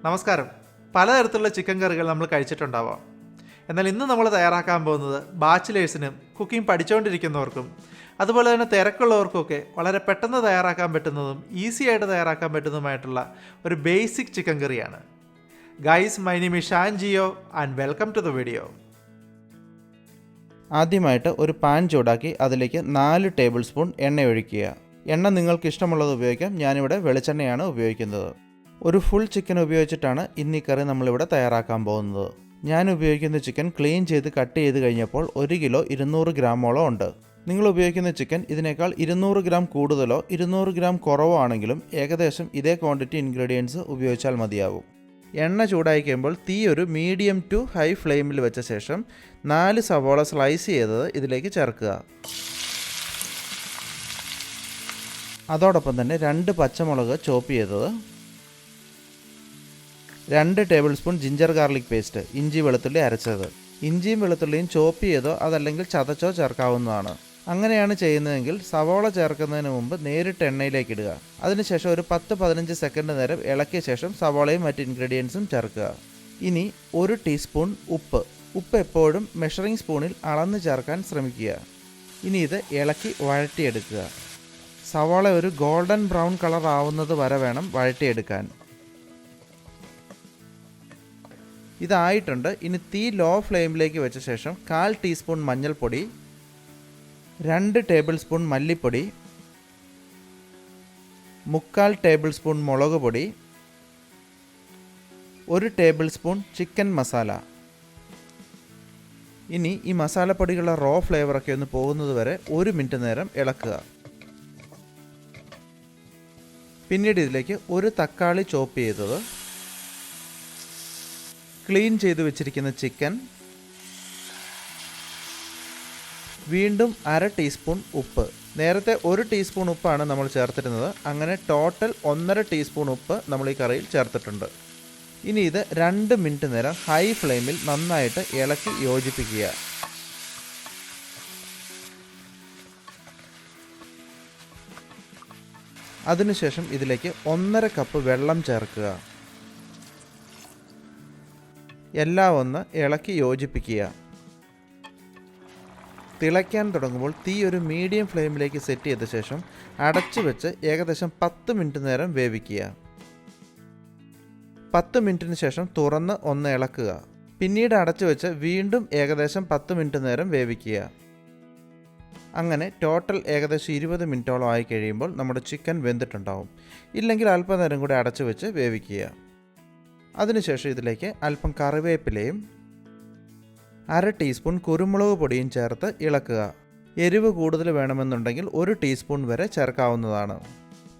നമസ്കാരം. പലതരത്തിലുള്ള ചിക്കൻ കറികൾ നമ്മൾ കഴിച്ചിട്ടുണ്ടാവാം. എന്നാൽ ഇന്ന് നമ്മൾ തയ്യാറാക്കാൻ പോകുന്നത് ബാച്ചിലേഴ്സിനും കുക്കിംഗ് പഠിച്ചുകൊണ്ടിരിക്കുന്നവർക്കും അതുപോലെ തന്നെ തിരക്കുള്ളവർക്കൊക്കെ വളരെ പെട്ടെന്ന് തയ്യാറാക്കാൻ പറ്റുന്നതും ഈസി ആയിട്ട് തയ്യാറാക്കാൻ പറ്റുന്നതുമായിട്ടുള്ള ഒരു ബേസിക് ചിക്കൻ കറിയാണ്. Guys, my name is Shaan Geo and welcome to the video. ആദ്യമായിട്ട് ഒരു പാൻ ചൂടാക്കി അതിലേക്ക് 4 ടേബിൾ സ്പൂൺ എണ്ണ ഒഴിക്കുക. എണ്ണ നിങ്ങൾക്ക് ഇഷ്ടമുള്ളത് ഉപയോഗിക്കാം. ഞാനിവിടെ വെളിച്ചെണ്ണയാണ് ഉപയോഗിക്കുന്നത്. ഒരു ഫുൾ ചിക്കൻ ഉപയോഗിച്ചിട്ടാണ് ഇന്ന് ഈ കറി നമ്മളിവിടെ തയ്യാറാക്കാൻ പോകുന്നത്. ഞാൻ ഉപയോഗിക്കുന്ന ചിക്കൻ ക്ലീൻ ചെയ്ത് കട്ട് ചെയ്ത് കഴിഞ്ഞപ്പോൾ 1 കിലോ 200 ഗ്രാമോളം ഉണ്ട്. നിങ്ങൾ ഉപയോഗിക്കുന്ന ചിക്കൻ ഇതിനേക്കാൾ 200 ഗ്രാം കൂടുതലോ 200 ഗ്രാം കുറവോ ആണെങ്കിലും ഏകദേശം ഇതേ ക്വാണ്ടിറ്റി ഇൻഗ്രീഡിയൻസ് ഉപയോഗിച്ചാൽ മതിയാവും. എണ്ണ ചൂടായി കഴിയുമ്പോൾ തീ ഒരു മീഡിയം ടു ഹൈ ഫ്ലെയിമിൽ വെച്ച ശേഷം 4 സവോള സ്ലൈസ് ചെയ്തത് ഇതിലേക്ക് ചേർക്കുക. അതോടൊപ്പം തന്നെ 2 പച്ചമുളക് ചോപ്പ് ചെയ്തത്, 2 table spoon ginger garlic paste, ഇഞ്ചി വെളുത്തുള്ളി അരച്ചത്. ഇഞ്ചിയും വെളുത്തുള്ളിയും ചോപ്പ് ചെയ്തോ അതല്ലെങ്കിൽ ചതച്ചോ ചേർക്കാവുന്നതാണ്. അങ്ങനെയാണ് ചെയ്യുന്നതെങ്കിൽ സവോള ചേർക്കുന്നതിന് മുമ്പ് നേരിട്ട് എണ്ണയിലേക്ക് ഇടുക. അതിനുശേഷം ഒരു 10-15 സെക്കൻഡ് നേരം ഇളക്കിയ ശേഷം സവോളയും മറ്റ് ഇൻഗ്രീഡിയൻസും ചേർക്കുക. ഇനി 1 ടീസ്പൂൺ ഉപ്പ് എപ്പോഴും മെഷറിംഗ് സ്പൂണിൽ അളന്ന് ചേർക്കാൻ ശ്രമിക്കുക. ഇനി ഇത് ഇളക്കി വഴറ്റിയെടുക്കുക. സവോള ഒരു ഗോൾഡൻ ബ്രൗൺ കളർ ആവുന്നത് വരെ വേണം വഴറ്റിയെടുക്കാൻ. ഇതായിട്ടുണ്ട്. ഇനി തീ ലോ ഫ്ലെയിമിലേക്ക് വെച്ച ശേഷം 1/4 ടീസ്പൂൺ മഞ്ഞൾപ്പൊടി, 2 ടേബിൾ സ്പൂൺ മല്ലിപ്പൊടി, 3/4 ടേബിൾ സ്പൂൺ മുളക് പൊടി, 1 ടേബിൾ സ്പൂൺ ചിക്കൻ മസാല. ഇനി ഈ മസാലപ്പൊടികളുടെ റോ ഫ്ലേവറൊക്കെ ഒന്ന് പോകുന്നത് വരെ 1 മിനിറ്റ് നേരം ഇളക്കുക. പിന്നീട് ഇതിലേക്ക് 1 തക്കാളി ചോപ്പ് ചെയ്തത്, ക്ലീൻ ചെയ്ത് വെച്ചിരിക്കുന്ന ചിക്കൻ, വീണ്ടും 1/2 ടീസ്പൂൺ ഉപ്പ്. നേരത്തെ 1 ടീസ്പൂൺ ഉപ്പാണ് നമ്മൾ ചേർത്തിരുന്നത്. അങ്ങനെ ടോട്ടൽ 1.5 ടീസ്പൂൺ ഉപ്പ് നമ്മൾ ഈ കറിയിൽ ചേർത്തിട്ടുണ്ട്. ഇനി ഇത് 2 മിനിറ്റ് നേരം ഹൈ ഫ്ലെയിമിൽ നന്നായിട്ട് ഇളക്കി യോജിപ്പിക്കുക. അതിനുശേഷം ഇതിലേക്ക് 1.5 കപ്പ് വെള്ളം ചേർക്കുക. എല്ലാം ഒന്ന് ഇളക്കി യോജിപ്പിക്കുക. തിളയ്ക്കാൻ തുടങ്ങുമ്പോൾ തീ ഒരു മീഡിയം ഫ്ലെയിമിലേക്ക് സെറ്റ് ചെയ്ത ശേഷം അടച്ചു വെച്ച് ഏകദേശം 10 മിനിറ്റ് നേരം വേവിക്കുക. 10 മിനിറ്റിന് ശേഷം തുറന്ന് ഒന്ന് ഇളക്കുക. പിന്നീട് അടച്ചു വെച്ച് വീണ്ടും ഏകദേശം 10 മിനിറ്റ് നേരം വേവിക്കുക. അങ്ങനെ ടോട്ടൽ ഏകദേശം 20 മിനിറ്റോളം ആയി കഴിയുമ്പോൾ നമ്മുടെ ചിക്കൻ വെന്തിട്ടുണ്ടാവും. ഇല്ലെങ്കിൽ അല്പനേരം കൂടി അടച്ചു വെച്ച് വേവിക്കുക. അതിനുശേഷം ഇതിലേക്ക് അല്പം കറിവേപ്പിലയും 1/2 ടീസ്പൂൺ കുരുമുളക് പൊടിയും ചേർത്ത് ഇളക്കുക. എരിവ് കൂടുതൽ വേണമെന്നുണ്ടെങ്കിൽ 1 ടീസ്പൂൺ വരെ ചേർക്കാവുന്നതാണ്.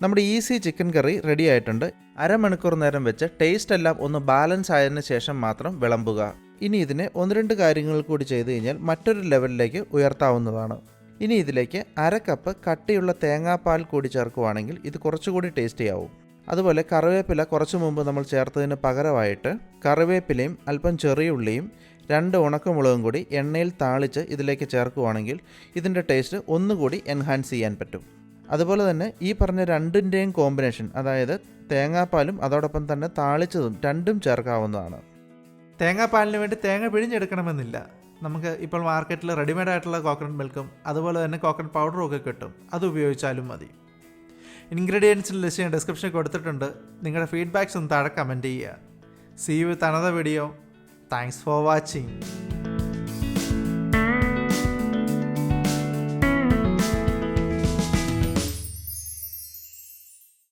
നമ്മുടെ ഈസി ചിക്കൻ കറി റെഡി ആയിട്ടുണ്ട്. അരമണിക്കൂർ നേരം വെച്ച് ടേസ്റ്റ് എല്ലാം ഒന്ന് ബാലൻസ് ആയതിനു ശേഷം മാത്രം വിളമ്പുക. ഇനി ഇതിനെ 1-2 കാര്യങ്ങൾ കൂടി ചെയ്ത് കഴിഞ്ഞാൽ മറ്റൊരു ലെവലിലേക്ക് ഉയർത്താവുന്നതാണ്. ഇനി ഇതിലേക്ക് 1/2 കപ്പ് കട്ടിയുള്ള തേങ്ങാപ്പാൽ കൂടി ചേർക്കുവാണെങ്കിൽ ഇത് കുറച്ചുകൂടി ടേസ്റ്റിയാവും. അതുപോലെ കറിവേപ്പില കുറച്ചു മുമ്പ് നമ്മൾ ചേർത്തതിന് പകരമായിട്ട് കറിവേപ്പിലയും അല്പം ചെറിയുള്ളിയും 2 ഉണക്കമുളകും കൂടി എണ്ണയിൽ താളിച്ച് ഇതിലേക്ക് ചേർക്കുവാണെങ്കിൽ ഇതിൻ്റെ ടേസ്റ്റ് ഒന്നുകൂടി എൻഹാൻസ് ചെയ്യാൻ പറ്റും. അതുപോലെ തന്നെ ഈ പറഞ്ഞ രണ്ടിൻ്റെയും കോമ്പിനേഷൻ, അതായത് തേങ്ങാപ്പാലും അതോടൊപ്പം തന്നെ താളിച്ചതും രണ്ടും ചേർക്കാവുന്നതാണ്. തേങ്ങാപ്പാലിന് വേണ്ടി തേങ്ങ പിഴിഞ്ഞെടുക്കണമെന്നില്ല. നമുക്ക് ഇപ്പോൾ മാർക്കറ്റിൽ റെഡിമെയ്ഡ് ആയിട്ടുള്ള കോക്കനട്ട് മിൽക്കും അതുപോലെ തന്നെ കോക്കനട്ട് പൗഡറും ഒക്കെ കിട്ടും. അത് ഉപയോഗിച്ചാലും മതി. ഇൻഗ്രീഡിയൻസിൻ്റെ ലിസ്റ്റ് ഞാൻ ഡിസ്ക്രിപ്ഷനിൽ കൊടുത്തിട്ടുണ്ട്. നിങ്ങളുടെ ഫീഡ്ബാക്ക്സ് ഒന്ന് താഴെ കമൻറ്റ് ചെയ്യുക. See you with another video. Thanks for watching.